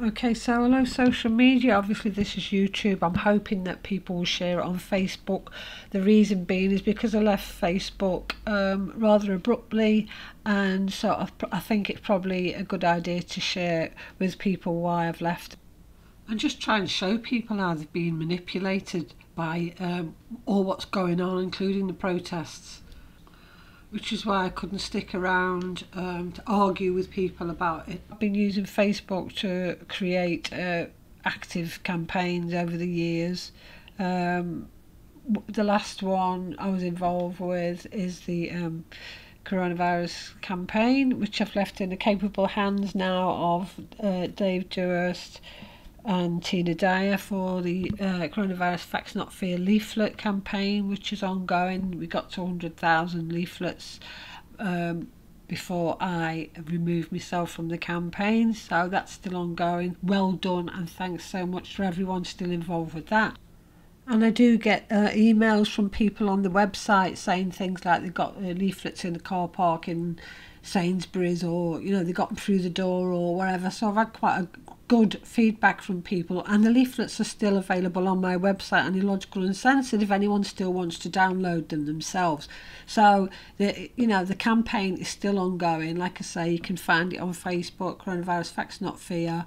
Okay, so hello social media. Obviously this is YouTube. I'm hoping that people will share it on Facebook. The reason being is because I left Facebook rather abruptly, and so I think it's probably a good idea to share with people why I've left, and just try and show people how they've been manipulated by all what's going on, including the protests. Which is why I couldn't stick around to argue with people about it. I've been using Facebook to create active campaigns over the years. The last one I was involved with is the coronavirus campaign, which I've left in the capable hands now of Dave Dewhurst and Tina Dyer for the coronavirus Facts Not Fear leaflet campaign, which is ongoing. We got to 100,000 leaflets before I removed myself from the campaign, so that's still ongoing. Well done, and thanks so much for everyone still involved with that. And I do get emails from people on the website saying things like they've got leaflets in the car park in Sainsbury's, or they got them through the door or whatever. So I've had quite a good feedback from people, and the leaflets are still available on my website on Illogical Uncensored if anyone still wants to download them themselves. So the campaign is still ongoing. Like I say, you can find it on Facebook, Coronavirus Facts Not Fear.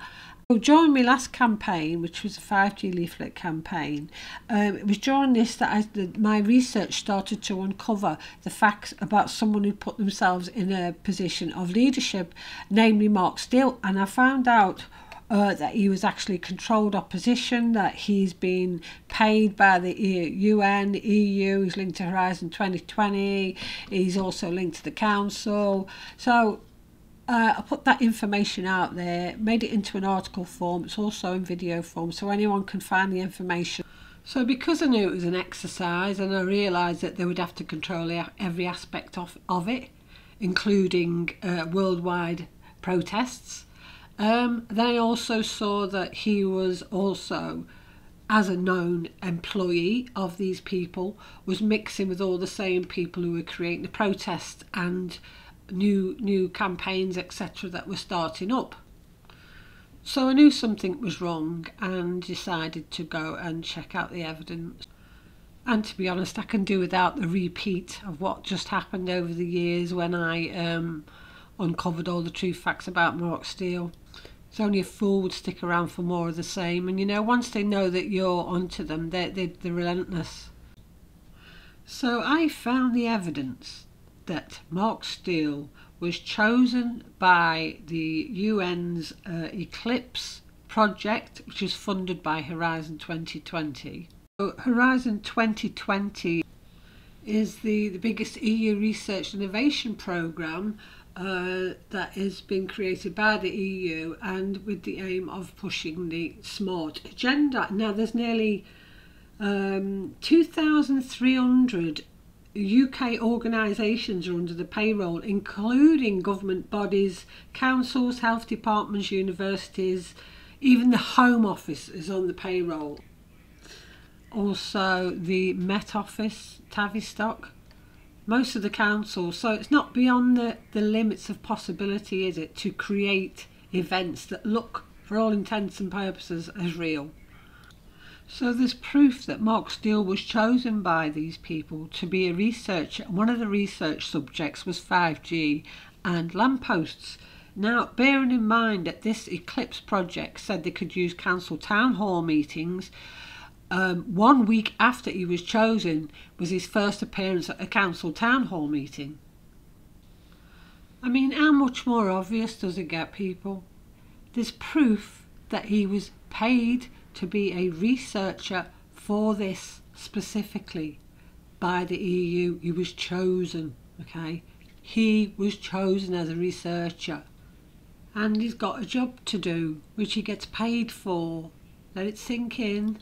During my last campaign, which was a 5G leaflet campaign, it was during this that my research started to uncover the facts about someone who put themselves in a position of leadership, namely Mark Steele, and I found out that he was actually controlled opposition, that he's been paid by the UN, EU, he's linked to Horizon 2020, he's also linked to the council. So I put that information out there, made it into an article form. It's also in video form, so anyone can find the information. So because I knew it was an exercise, and I realised that they would have to control every aspect of it, including worldwide protests, then I also saw that he was also, as a known employee of these people, was mixing with all the same people who were creating the protests and new campaigns, etc., that were starting up. So I knew something was wrong and decided to go and check out the evidence. And to be honest, I can do without the repeat of what just happened over the years when I uncovered all the true facts about Mark Steele. It's only a fool would stick around for more of the same, and once they know that you're onto them, they're relentless. So I found the evidence that Mark Steele was chosen by the UN's Eclipse project, which is funded by Horizon 2020. So Horizon 2020 is the biggest EU research innovation programme that has been created by the EU, and with the aim of pushing the smart agenda. Now there's nearly 2,300 UK organisations are under the payroll, including government bodies, councils, health departments, universities, even the Home Office is on the payroll. Also the Met Office, Tavistock, most of the councils. So it's not beyond the limits of possibility, is it, to create events that look, for all intents and purposes, as real. So there's proof that Mark Steele was chosen by these people to be a researcher. One of the research subjects was 5G and lampposts. Now, bearing in mind that this Eclipse project said they could use council town hall meetings, 1 week after he was chosen was his first appearance at a council town hall meeting. I mean, how much more obvious does it get, people? There's proof that he was paid to be a researcher for this specifically by the EU. He was chosen, okay? He was chosen as a researcher, and he's got a job to do, which he gets paid for. Let it sink in.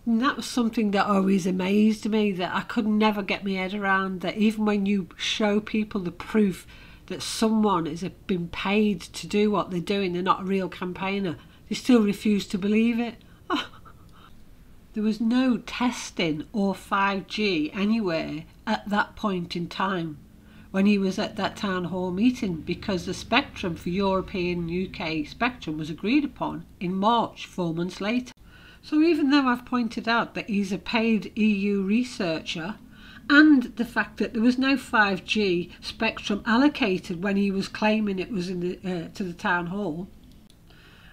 And that was something that always amazed me, that I could never get my head around, that even when you show people the proof that someone has been paid to do what they're doing, they're not a real campaigner, they still refuse to believe it. There was no testing or 5G anywhere at that point in time when he was at that town hall meeting, because the spectrum for European UK spectrum was agreed upon in March, 4 months later. So even though I've pointed out that he's a paid EU researcher, and the fact that there was no 5G spectrum allocated when he was claiming it was in the to the town hall,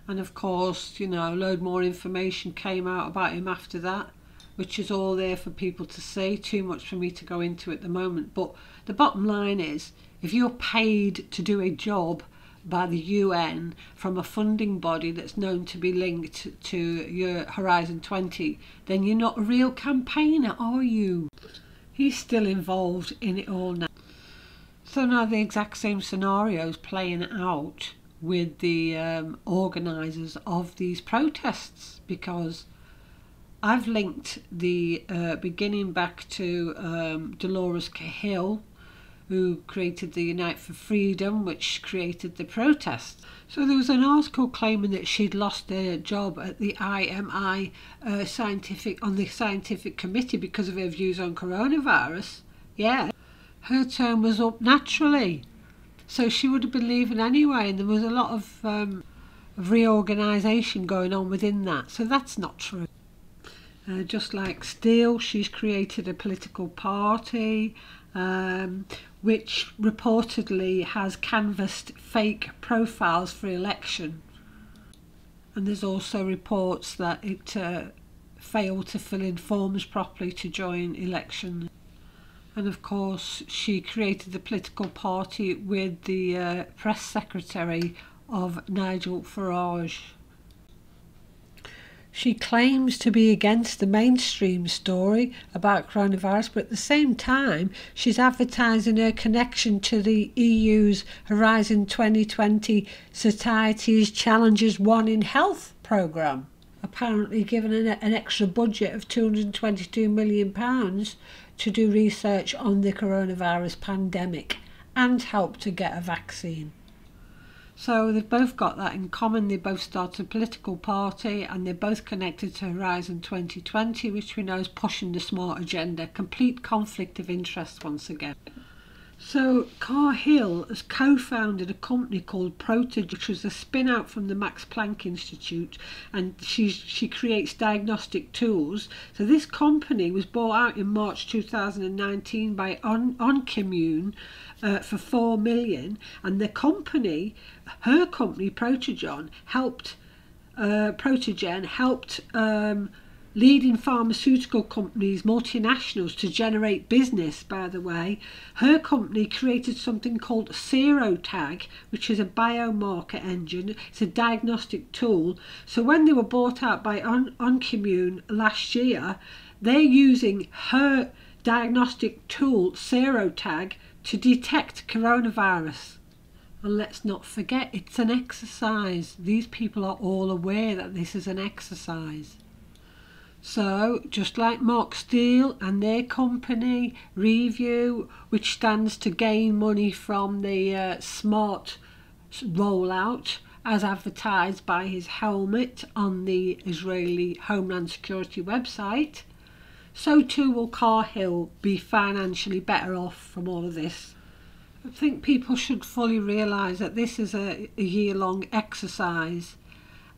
and of course, you know, a load more information came out about him after that, which is all there for people to see. Too much for me to go into at the moment. But the bottom line is, if you're paid to do a job by the UN from a funding body that's known to be linked to your Horizon 20, then you're not a real campaigner, are you? He's still involved in it all now. So now the exact same scenario is playing out with the organisers of these protests, because I've linked the beginning back to Dolores Cahill, who created the Unite for Freedom, which created the protests. So there was an article claiming that she'd lost her job at the IMI on the scientific committee because of her views on coronavirus. Yeah, her term was up naturally, so she would have been leaving anyway, and there was a lot of reorganisation going on within that, so that's not true. Just like Steele, she's created a political party which reportedly has canvassed fake profiles for election, and there's also reports that it failed to fill in forms properly to join election. And of course she created the political party with the press secretary of Nigel Farage. She claims to be against the mainstream story about coronavirus, but at the same time she's advertising her connection to the EU's Horizon 2020 Society's Challenges 1 in Health programme, apparently given an extra budget of £222 million to do research on the coronavirus pandemic and help to get a vaccine. So they've both got that in common. They both started a political party, and they're both connected to Horizon 2020, which we know is pushing the smart agenda. Complete conflict of interest once again. So Cahill has co-founded a company called Protogen, which was a spin-out from the Max Planck Institute, and she creates diagnostic tools. So this company was bought out in March 2019 by OnCommune for $4 million, and her company Protogen helped leading pharmaceutical companies, multinationals, to generate business. By the way, her company created something called SeroTag, which is a biomarker engine. It's a diagnostic tool. So when they were bought out by OnCommune last year, they're using her diagnostic tool, SeroTag, to detect coronavirus. And let's not forget, it's an exercise. These people are all aware that this is an exercise. So, just like Mark Steele and their company, Review, which stands to gain money from the smart rollout, as advertised by his helmet on the Israeli Homeland Security website, so too will Cahill be financially better off from all of this. I think people should fully realise that this is a year-long exercise,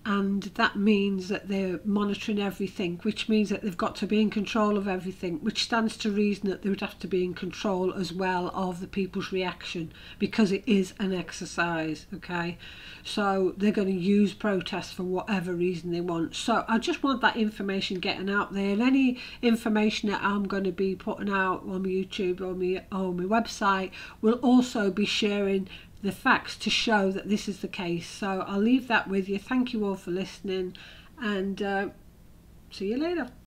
and that means that they're monitoring everything, which means that they've got to be in control of everything, which stands to reason that they would have to be in control as well of the people's reaction, because it is an exercise. Okay, so they're going to use protests for whatever reason they want. So I just want that information getting out there, and any information that I'm going to be putting out on my YouTube or my website will also be sharing the facts to show that this is the case. So I'll leave that with you. Thank you all for listening, and see you later.